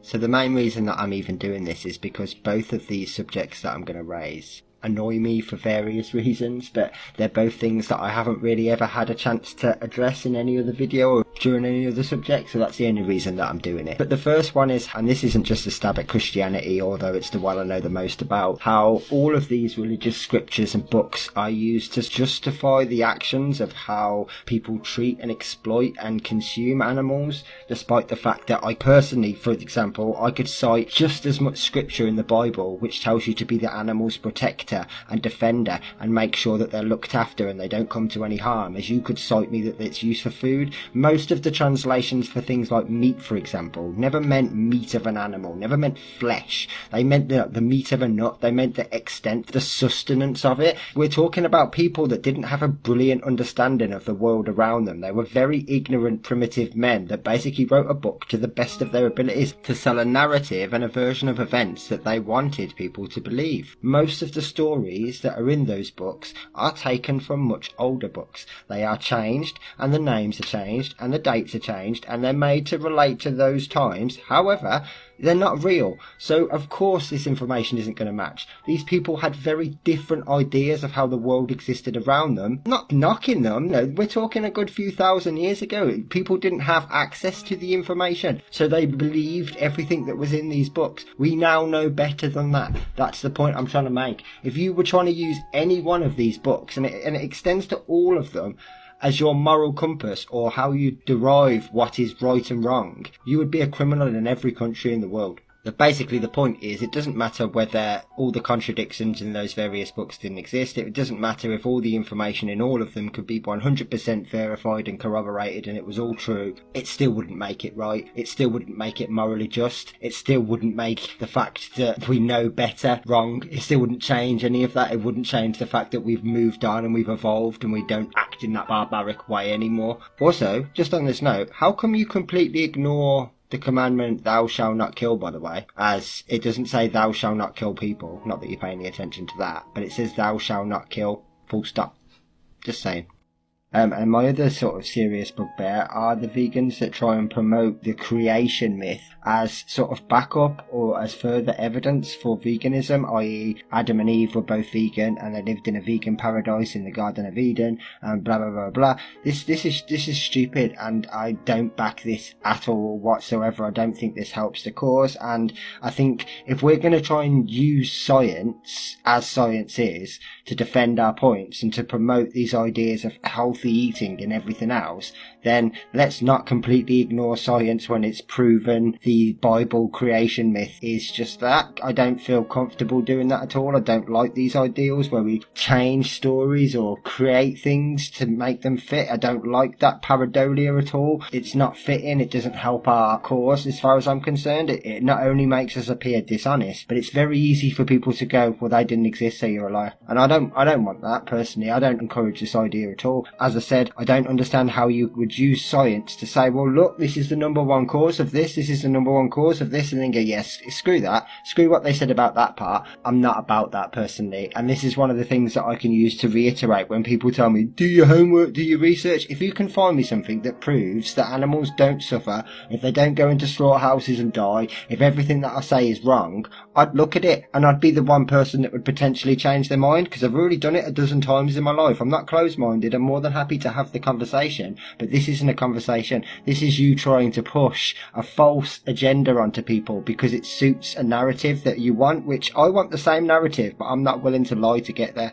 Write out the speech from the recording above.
So the main reason that I'm even doing this is because both of these subjects that I'm going to raise annoy me for various reasons, but they're both things that I haven't really ever had a chance to address in any other video or during any other subject, so that's the only reason that I'm doing it. But the first one is, and this isn't just a stab at Christianity, although it's the one I know the most about, how all of these religious scriptures and books are used to justify the actions of how people treat and exploit and consume animals, despite the fact that I personally, for example, I could cite just as much scripture in the Bible which tells you to be the animal's protector and defender and make sure that they're looked after and they don't come to any harm, as you could cite me that it's used for food. Most of the translations for things like meat, for example, never meant meat of an animal, never meant flesh. They meant the meat of a nut. They meant the extent, the sustenance of it. We're talking about people that didn't have a brilliant understanding of the world around them. They were very ignorant, primitive men that basically wrote a book to the best of their abilities to sell a narrative and a version of events that they wanted people to believe. Most of the stories that are in those books are taken from much older books. They are changed, and the names are changed, and the dates are changed, and they're made to relate to those times. However, they're not real. So of course this information isn't going to match. These people had very different ideas of how the world existed around them. Not knocking them, no, we're talking a good few thousand years ago. People didn't have access to the information, so they believed everything that was in these books. We now know better than that. That's the point I'm trying to make. If you were trying to use any one of these books, and it extends to all of them, as your moral compass or how you derive what is right and wrong, you would be a criminal in every country in the world. But basically the point is, it doesn't matter whether all the contradictions in those various books didn't exist. It doesn't matter if all the information in all of them could be 100% verified and corroborated and it was all true. It still wouldn't make it right. It still wouldn't make it morally just. It still wouldn't make the fact that we know better wrong. It still wouldn't change any of that. It wouldn't change the fact that we've moved on and we've evolved and we don't act in that barbaric way anymore. Also, just on this note, how come you completely ignore the commandment thou shalt not kill, by the way, as it doesn't say thou shalt not kill people, not that you're paying any attention to that, but it says thou shalt not kill, full stop. Just saying. And my other sort of serious bugbear are the vegans that try and promote the creation myth as sort of backup or as further evidence for veganism, i.e. Adam and Eve were both vegan and they lived in a vegan paradise in the Garden of Eden and blah blah blah blah. This is stupid, and I don't back this at all whatsoever. I don't think this helps the cause, and I think if we're going to try and use science, as science is, to defend our points and to promote these ideas of healthy eating and everything else, then let's not completely ignore science when it's proven the Bible creation myth is just that. I don't feel comfortable doing that at all. I don't like these ideals where we change stories or create things to make them fit. I don't like that pareidolia at all. It's not fitting. It doesn't help our cause as far as I'm concerned. It not only makes us appear dishonest, but it's very easy for people to go, well, they didn't exist, so you're a liar. And I don't want that personally. I don't encourage this idea at all. As I said, I don't understand how you would use science to say, well, look, this is the number one cause of this is the number one cause of this, and then go, yes, screw that, screw what they said about that part. I'm not about that personally, and this is one of the things that I can use to reiterate when people tell me, do your homework, do your research. If you can find me something that proves that animals don't suffer, if they don't go into slaughterhouses and die, if everything that I say is wrong, I'd look at it, and I'd be the one person that would potentially change their mind, because I've already done it a dozen times in my life. I'm not closed-minded. I'm more than happy to have the conversation, but this isn't a conversation. This is you trying to push a false agenda onto people because it suits a narrative that you want, which I want the same narrative, but I'm not willing to lie to get there.